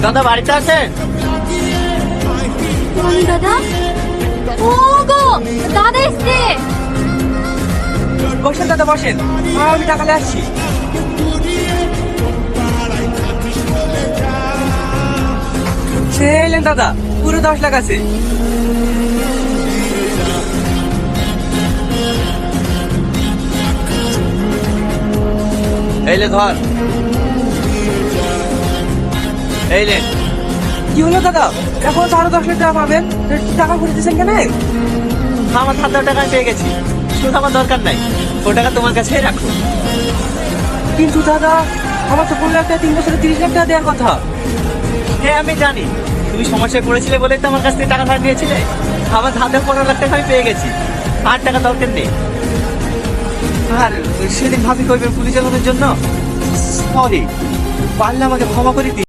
দাদা বাড়িতে আছেন? দাদা, ও গো দাদা এসছে। বসেন দাদা বসেন, আমি টাকালে আসছি। সে এলেন দাদা, পুরো 10 লাখ আছে। এইলে ধর, এইলে। কি হলো দাদা, এখন তো আরো 10 লাখ টাকা পাবেন, টাকা ঘুরে দিচ্ছেন কেন? আমার হাতে টাকা পেয়ে গেছি, শুধু আমার দরকার নাই, ও টাকা তোমার কাছেই রাখো। কিন্তু দাদা, আমার তো 15 লাখ টাকা 3 বছরে 30 লাখ টাকা দেওয়ার কথা। হ্যাঁ আমি জানি, তুমি সমস্যায় পড়েছিলে বলেই তো আমার কাছ থেকে টাকা ধার নিয়েছিলে। আমার হাতে 15 লাখ টাকা আমি পেয়ে গেছি, আর টাকা দরকার নেই। আর সেদিন ভাবি কইবে পুলিশের জন্য, সরি, পারলে আমাকে ক্ষমা করে দিই।